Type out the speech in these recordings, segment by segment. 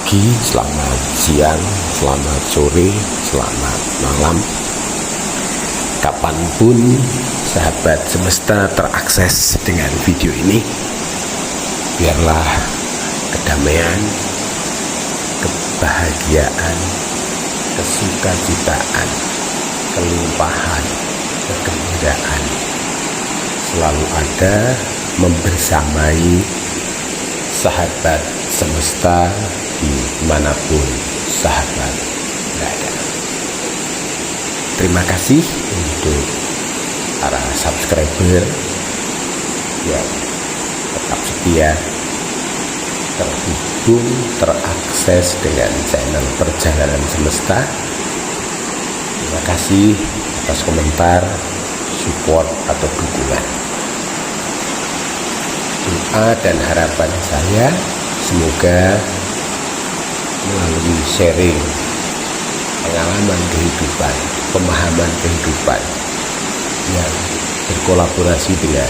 pagi, selamat siang, selamat sore, selamat malam. Kapanpun sahabat semesta terakses dengan video ini, biarlah kedamaian, kebahagiaan, kesukacitaan, kelimpahan, kegembiraan selalu ada membersamai sahabat semesta dimanapun sahabat berada. Terima kasih untuk para subscriber yang tetap setia, terhubung, terakses dengan channel Perjalanan Semesta. Terima kasih atas komentar, support atau dukungan. Doa dan harapan saya semoga melalui sharing pengalaman kehidupan, pemahaman kehidupan yang berkolaborasi dengan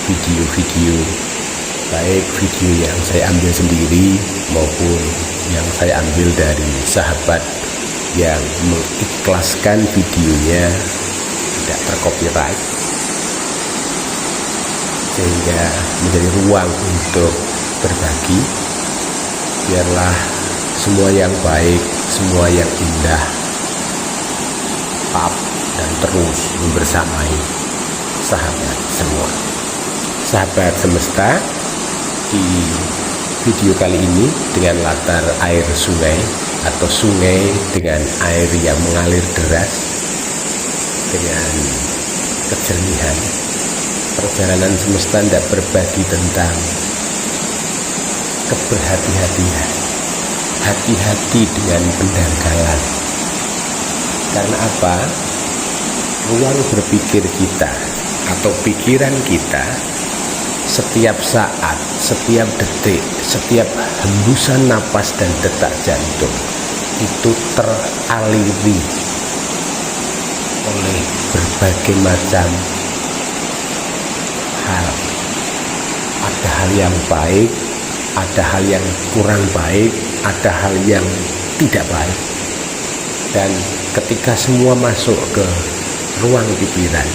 video-video, baik video yang saya ambil sendiri maupun yang saya ambil dari sahabat yang mengikhlaskan videonya tidak tercopyright, sehingga menjadi ruang untuk berbagi. Biarlah semua yang baik, semua yang indah tetap dan terus membersamai sahabat semua. Sahabat semesta, di video kali ini dengan latar air sungai atau sungai dengan air yang mengalir deras dengan kejernihan, Perjalanan Semesta tidak berbagi tentang keberhati-hatian, hati-hati dengan pendangkalan. Karena apa? Ruang berpikir kita atau pikiran kita setiap saat, setiap detik, setiap hembusan napas dan detak jantung itu teraliri oleh berbagai macam hal. Ada hal yang baik, ada hal yang kurang baik, ada hal yang tidak baik. Dan ketika semua masuk ke ruang pikiran,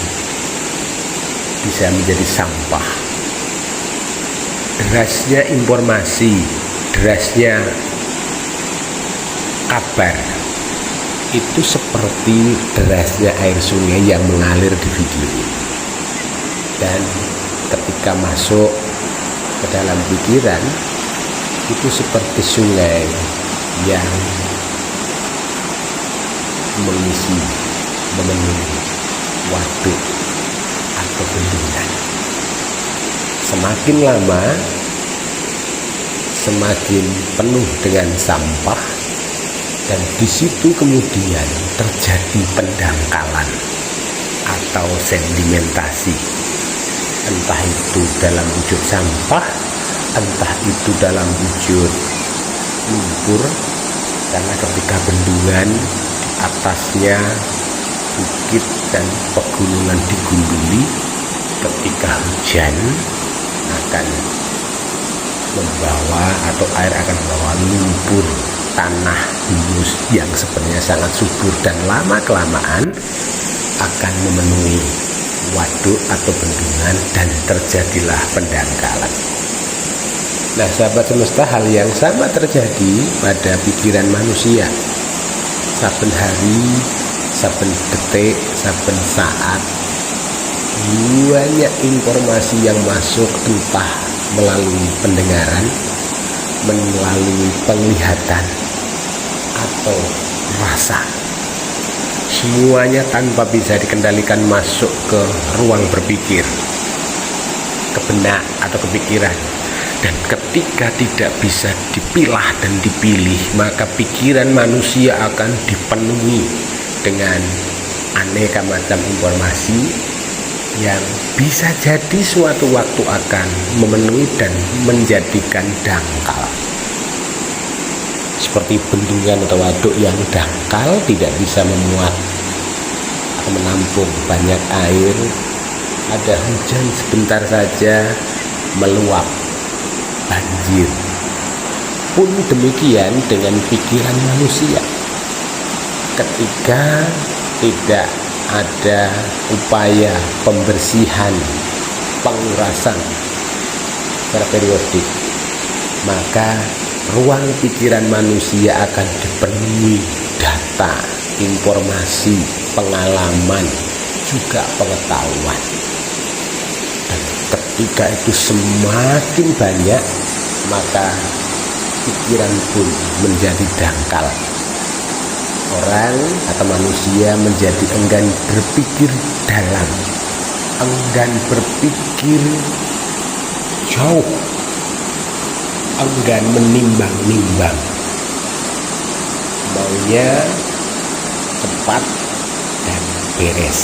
bisa menjadi sampah. Derasnya informasi, derasnya kabar itu seperti derasnya air sungai yang mengalir di video ini. Dan ketika masuk ke dalam pikiran, itu seperti sungai yang mengisi, memenuhi waduk atau bendungan. Semakin lama, semakin penuh dengan sampah, dan di situ kemudian terjadi pendangkalan atau sedimentasi. Entah itu dalam wujud sampah, entah itu dalam wujud lumpur, karena ketika bendungan di atasnya bukit dan pegunungan digunduli, ketika hujan akan membawa atau air akan membawa lumpur, tanah, humus yang sebenarnya sangat subur dan lama-kelamaan akan memenuhi waduk atau bendungan dan terjadilah pendangkalan. Nah, sahabat semesta, hal yang sama terjadi pada pikiran manusia. Saben hari, saben detik, saben saat, banyak informasi yang masuk, entah melalui pendengaran, melalui penglihatan, atau rasa. Semuanya tanpa bisa dikendalikan masuk ke ruang berpikir, ke benak atau kepikiran. Dan ketika tidak bisa dipilah dan dipilih, maka pikiran manusia akan dipenuhi dengan aneka macam informasi yang bisa jadi suatu waktu akan memenuhi dan menjadikan dangkal. Seperti bendungan atau waduk yang dangkal, tidak bisa memuat atau menampung banyak air. Ada hujan sebentar saja meluap, banjir. Pun demikian dengan pikiran manusia. Ketika tidak ada upaya pembersihan, pengurasan secara periodik, maka ruang pikiran manusia akan dipenuhi data, informasi, pengalaman, juga pengetahuan. Dan ketika itu semakin banyak, maka pikiran pun menjadi dangkal. Orang atau manusia menjadi enggan berpikir dalam, enggan berpikir jauh, enggan menimbang-nimbang, maunya cepat dan beres.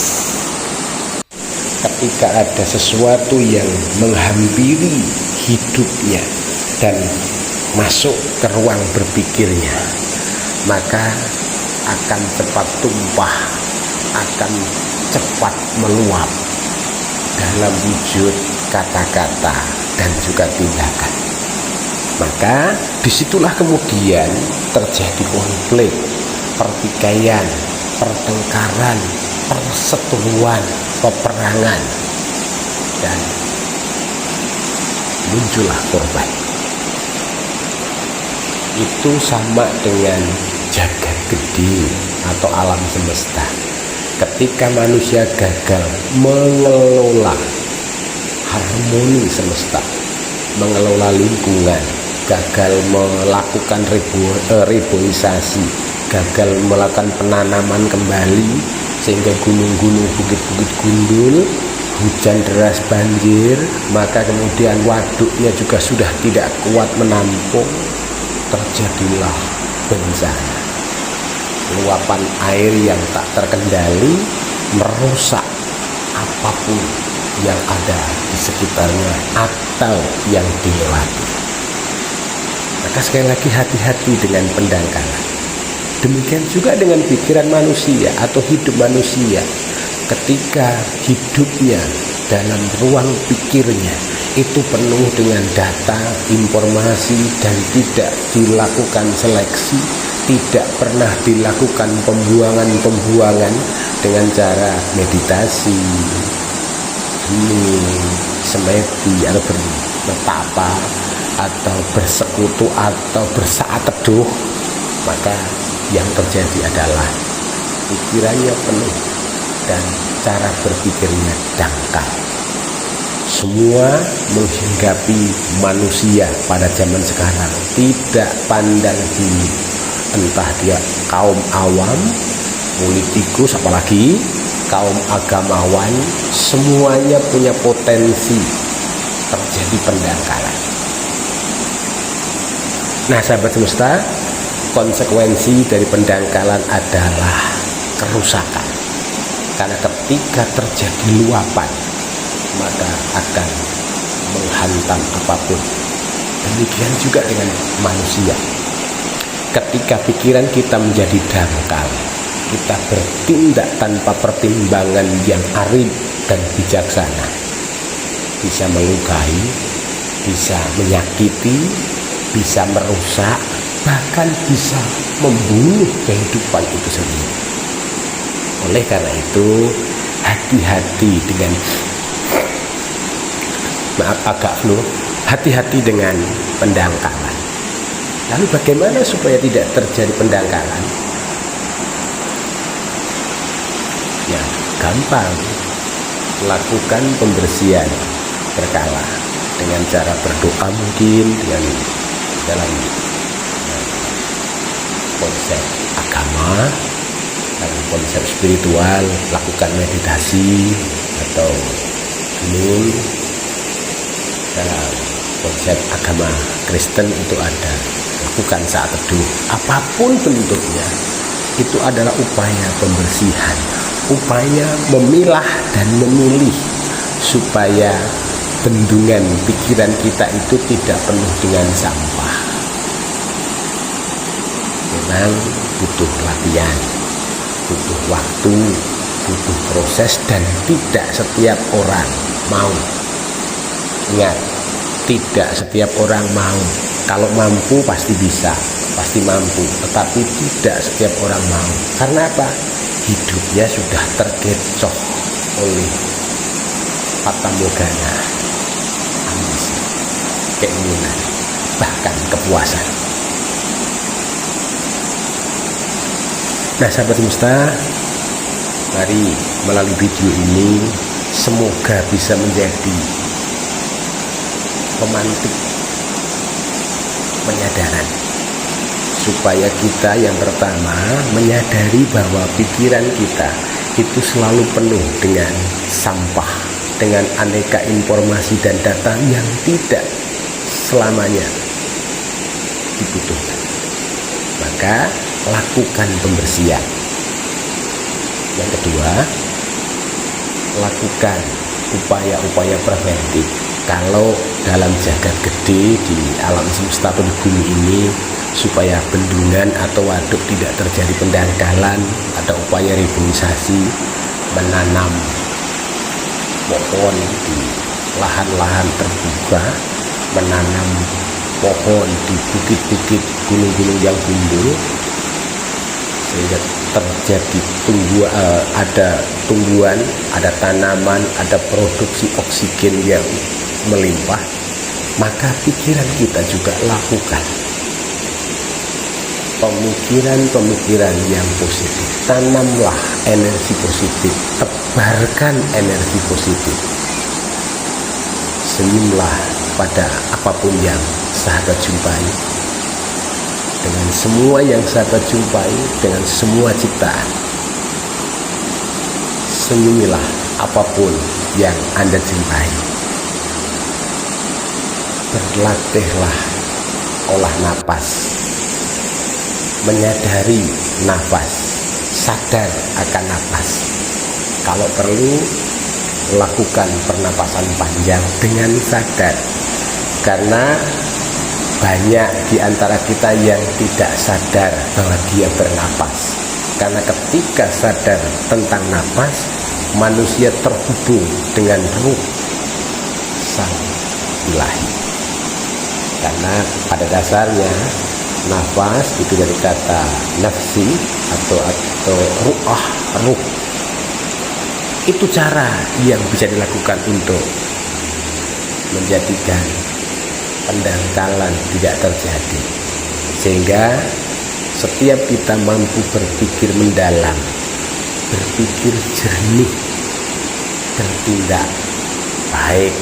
Ketika ada sesuatu yang menghampiri hidupnya dan masuk ke ruang berpikirnya, maka akan cepat tumpah, akan cepat meluap dalam wujud kata-kata dan juga tindakan. Maka disitulah kemudian terjadi konflik, pertikaian, pertengkaran, perseteruan, peperangan, dan muncullah korban. Itu sama dengan jagat gede atau alam semesta. Ketika manusia gagal mengelola harmoni semesta, mengelola lingkungan, gagal melakukan reboisasi, gagal melakukan penanaman kembali, sehingga gunung-gunung, bukit-bukit gundul, hujan deras, banjir, maka kemudian waduknya juga sudah tidak kuat menampung, terjadilah bencana. Luapan air yang tak terkendali merusak apapun yang ada di sekitarnya atau yang dilewati. Maka sekali lagi hati-hati dengan pendangkalan. Demikian juga dengan pikiran manusia atau hidup manusia. Ketika hidupnya dalam ruang pikirnya itu penuh dengan data, informasi, dan tidak dilakukan seleksi, tidak pernah dilakukan pembuangan dengan cara meditasi, healing, semedi atau bertapa atau bersekutu atau bersaat teduh, maka yang terjadi adalah pikirannya penuh dan cara berpikirnya dangkal. Semua menghinggapi manusia pada zaman sekarang tidak pandang bulu, entah dia kaum awam, politikus, apalagi kaum agamawan, semuanya punya potensi terjadi pendangkalan. Nah, sahabat semesta, konsekuensi dari pendangkalan adalah kerusakan. Karena ketika terjadi luapan, maka akan menghantam apapun. Demikian juga dengan manusia. Ketika pikiran kita menjadi dangkal, kita bertindak tanpa pertimbangan yang arif dan bijaksana, bisa melukai, bisa menyakiti, bisa merusak, bahkan bisa membunuh kehidupan itu sendiri. Oleh karena itu, hati-hati dengan hati-hati dengan pendangkalan. Lalu bagaimana supaya tidak terjadi pendangkalan? Ya, gampang. Lakukan pembersihan berkala dengan cara berdoa, mungkin dengan dalam konsep agama, dalam konsep spiritual, lakukan meditasi atau healing. Dalam konsep agama Kristen itu ada lakukan saat teduh, apapun bentuknya, itu adalah upaya pembersihan, upaya memilah dan memilih supaya bendungan pikiran kita itu tidak penuh dengan sampah. Memang butuh latihan, butuh waktu, butuh proses, dan tidak setiap orang mau. Ingat, tidak setiap orang mau. Kalau mampu pasti bisa, pasti mampu, tetapi tidak setiap orang mau. Karena apa? Hidupnya sudah terkecoh oleh fatamorgana, ambisi, keinginan, bahkan kepuasan. Nah, sahabat semesta, mari melalui video ini semoga bisa menjadi pemantik penyadaran, supaya kita yang pertama menyadari bahwa pikiran kita itu selalu penuh dengan sampah, dengan aneka informasi dan data yang tidak selamanya dibutuhkan. Maka lakukan pembersihan. Yang kedua, lakukan upaya-upaya preventif. Kalau dalam jagat gede di alam semesta bumi ini, supaya bendungan atau waduk tidak terjadi pendangkalan, ada upaya reboisasi, menanam pohon di lahan-lahan terbuka, menanam pohon di bukit-bukit, gunung-gunung yang gundul, sehingga terjadi ada tumbuhan, ada tanaman, ada produksi oksigen yang melimpah. Maka pikiran kita juga lakukan pemikiran-pemikiran yang positif. Tanamlah energi positif, tebarkan energi positif. Senyumlah pada apapun yang sahabat jumpai, dengan semua yang sahabat jumpai, dengan semua ciptaan. Senyumilah apapun yang Anda jumpai. Berlatihlah olah napas, menyadari nafas, sadar akan nafas. Kalau perlu, lakukan pernapasan panjang dengan sadar, karena banyak di antara kita yang tidak sadar bahwa dia bernapas. Karena ketika sadar tentang napas, manusia terhubung dengan ruh sang ilahi. Karena pada dasarnya nafas itu dari kata nafsi atau ruh. Itu cara yang bisa dilakukan untuk menjadikan pendangkalan tidak terjadi, sehingga setiap kita mampu berpikir mendalam, berpikir jernih, bertindak baik,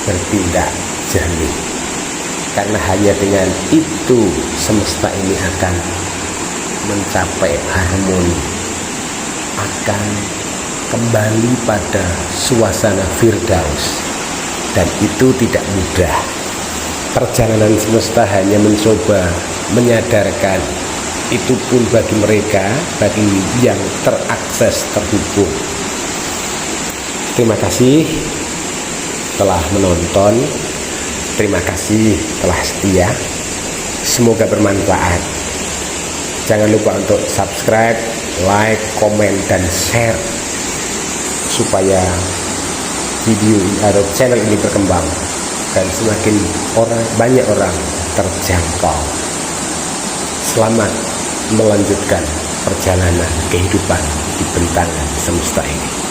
bertindak jernih. Karena hanya dengan itu semesta ini akan mencapai harmoni, akan kembali pada suasana Firdaus, dan itu tidak mudah. Perjalanan semesta hanya mencoba menyadarkan, itu pun bagi mereka, bagi yang terakses, terhubung. Terima kasih telah menonton, terima kasih telah setia. Semoga bermanfaat. Jangan lupa untuk subscribe, like, komen, dan share, supaya video atau channel ini berkembang dan semakin banyak orang terjangkau. Selamat melanjutkan perjalanan kehidupan di bentangan semesta ini.